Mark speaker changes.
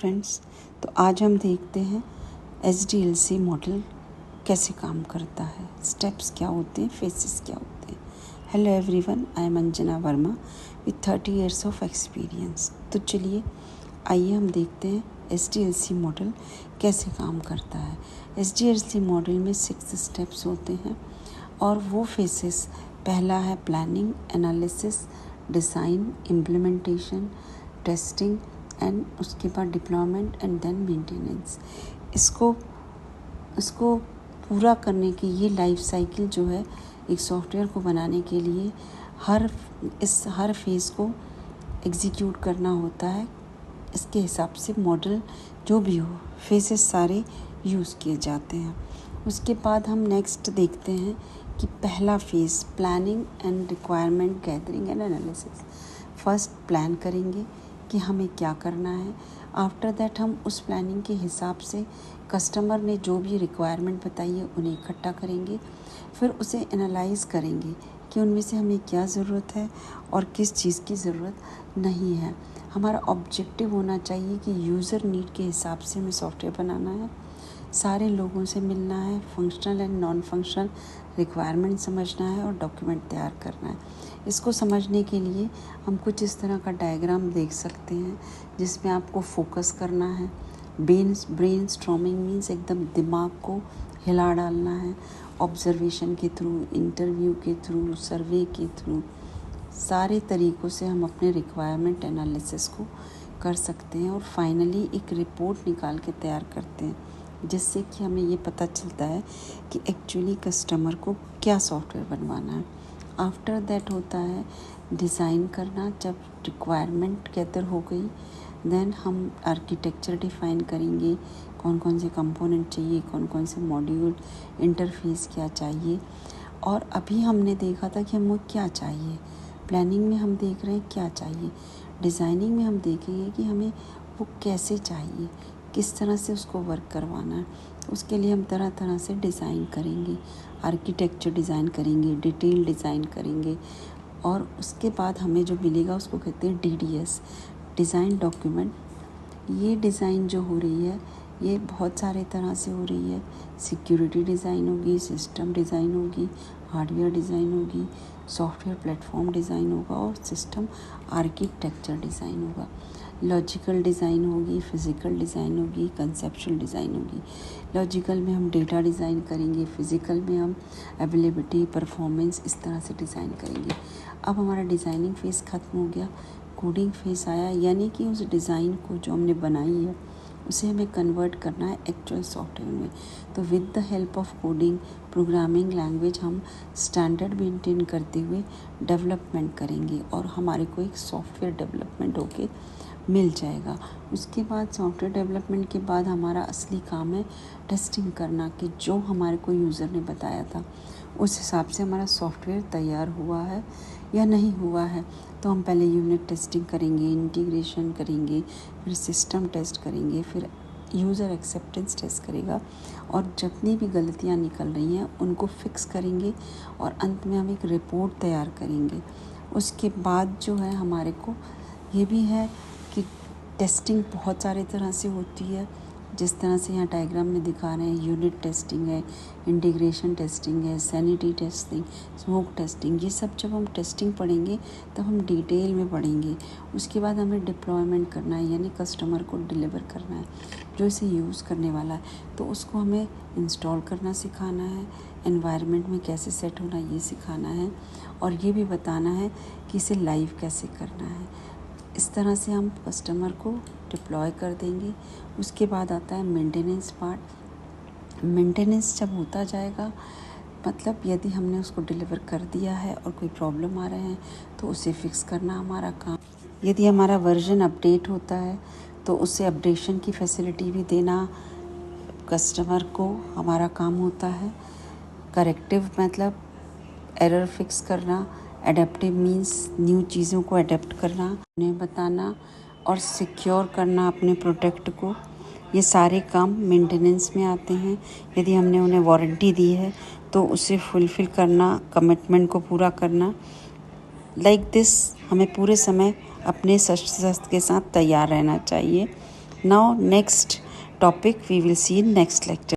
Speaker 1: Friends, तो आज हम देखते हैं SDLC मॉडल कैसे काम करता है, स्टेप्स क्या होते हैं, फेसेस क्या होते हैं। Hello everyone, I am Anjana Verma with 30 years of experience. तो चलिए आइए हम देखते हैं SDLC मॉडल कैसे काम करता है। SDLC मॉडल में 6 स्टेप्स होते हैं और वो फेसेस, पहला है planning, analysis, design, implementation, testing and उसके बाद डिप्लॉयमेंट एंड देन मेंटेनेंस। इसको पूरा करने की ये लाइफ साइकिल जो है एक सॉफ्टवेयर को बनाने के लिए हर फेज़ को एग्जीक्यूट करना होता है। इसके हिसाब से मॉडल जो भी हो, फेसेस सारे यूज़ किए जाते हैं। उसके बाद हम नेक्स्ट देखते हैं कि पहला phase planning and requirement gathering and analysis. First plan करेंगे कि हमें क्या करना है। आफ्टर दैट हम उस प्लानिंग के हिसाब से कस्टमर ने जो भी रिक्वायरमेंट बताई है उन्हें इकट्ठा करेंगे। फिर उसे एनालाइज करेंगे कि उनमें से हमें क्या ज़रूरत है और किस चीज़ की ज़रूरत नहीं है। हमारा ऑब्जेक्टिव होना चाहिए कि यूज़र नीड के हिसाब से हमें सॉफ्टवेयर बनाना है, सारे लोगों से मिलना है, functional and non functional requirement समझना है और डॉक्यूमेंट तैयार करना है। इसको समझने के लिए हम कुछ इस तरह का डायग्राम देख सकते हैं जिसमें आपको फोकस करना है। ब्रेन स्टॉर्मिंग मीन्स एकदम दिमाग को हिला डालना है। ऑब्जर्वेशन के थ्रू, इंटरव्यू के थ्रू, सर्वे के थ्रू, सारे तरीक़ों से हम अपने रिक्वायरमेंट एनालिसिस को कर सकते हैं और फाइनली एक रिपोर्ट निकाल के तैयार करते हैं, जिससे कि हमें ये पता चलता है कि एक्चुअली कस्टमर को क्या सॉफ्टवेयर बनवाना है। आफ्टर दैट होता है डिज़ाइन करना। जब रिक्वायरमेंट गैदर हो गई, देन हम आर्किटेक्चर डिफ़ाइन करेंगे, कौन कौन से कंपोनेंट चाहिए, कौन कौन से मॉड्यूल, इंटरफेस क्या चाहिए। और अभी हमने देखा था कि हमें क्या चाहिए, प्लानिंग में हम देख रहे हैं क्या चाहिए, डिज़ाइनिंग में हम देखेंगे कि हमें वो कैसे चाहिए, किस तरह से उसको वर्क करवाना है। उसके लिए हम तरह तरह से डिज़ाइन करेंगे, आर्किटेक्चर डिज़ाइन करेंगे, डिटेल डिज़ाइन करेंगे और उसके बाद हमें जो मिलेगा उसको कहते हैं DDS, डिज़ाइन डॉक्यूमेंट। ये डिज़ाइन जो हो रही है ये बहुत सारे तरह से हो रही है। सिक्योरिटी डिज़ाइन होगी, सिस्टम डिज़ाइन होगी, हार्डवेयर डिज़ाइन होगी, सॉफ्टवेयर प्लेटफॉर्म डिज़ाइन होगा और सिस्टम आर्किटेक्चर डिज़ाइन होगा। लॉजिकल डिज़ाइन होगी, फिज़िकल डिज़ाइन होगी, कंसेप्चुअल डिज़ाइन होगी। लॉजिकल में हम डेटा डिज़ाइन करेंगे, फिज़िकल में हम अवेलेबिलिटी, परफॉर्मेंस, इस तरह से डिज़ाइन करेंगे। अब हमारा डिज़ाइनिंग फेज़ ख़त्म हो गया, कोडिंग फेज़ आया, यानी कि उस डिज़ाइन को जो हमने बनाई है उसे हमें कन्वर्ट करना है एक्चुअल सॉफ्टवेयर में। तो with the help of coding programming language हम स्टैंडर्ड मेंटेन करते हुए डेवलपमेंट करेंगे और हमारे को एक सॉफ्टवेयर डेवलपमेंट होके मिल जाएगा। उसके बाद सॉफ्टवेयर डेवलपमेंट के बाद हमारा असली काम है टेस्टिंग करना कि जो हमारे को यूज़र ने बताया था उस हिसाब से हमारा सॉफ्टवेयर तैयार हुआ है या नहीं हुआ है। तो हम पहले यूनिट टेस्टिंग करेंगे, इंटीग्रेशन करेंगे, फिर सिस्टम टेस्ट करेंगे, फिर यूज़र एक्सेप्टेंस टेस्ट करेगा और जितनी भी गलतियाँ निकल रही हैं उनको फिक्स करेंगे और अंत में हम एक रिपोर्ट तैयार करेंगे। उसके बाद जो है हमारे को ये भी है कि टेस्टिंग बहुत सारे तरह से होती है, जिस तरह से यहाँ डायग्राम में दिखा रहे हैं। यूनिट टेस्टिंग है, इंटीग्रेशन टेस्टिंग है, सैनिटी टेस्टिंग, स्मोक टेस्टिंग। ये सब जब हम टेस्टिंग पढ़ेंगे तब हम डिटेल में पढ़ेंगे। उसके बाद हमें डिप्लॉयमेंट करना है, यानी कस्टमर को डिलीवर करना है जो इसे यूज़ करने वाला है। तो उसको हमें इंस्टॉल करना सिखाना है, एनवायरनमेंट में कैसे सेट होना ये सिखाना है और ये भी बताना है कि इसे लाइव कैसे करना है। इस तरह से हम कस्टमर को डिप्लॉय कर देंगे। उसके बाद आता है मेंटेनेंस पार्ट। मेंटेनेंस जब होता जाएगा, मतलब यदि हमने उसको डिलीवर कर दिया है और कोई प्रॉब्लम आ रहे हैं तो उसे फिक्स करना हमारा काम। यदि हमारा वर्जन अपडेट होता है तो उसे अपडेशन की फैसिलिटी भी देना कस्टमर को हमारा काम होता है। करेक्टिव मतलब एरर फिक्स करना, एडेप्टिव मीन्स न्यू चीज़ों को एडेप्ट करना, उन्हें बताना और सिक्योर करना अपने प्रोडक्ट को। ये सारे काम मेंटेनेंस में आते हैं। यदि हमने उन्हें वारंटी दी है तो उसे फुलफ़िल करना, कमिटमेंट को पूरा करना। लाइक दिस हमें पूरे समय अपने शस्त्र के साथ तैयार रहना चाहिए Now next topic we will see in next lecture.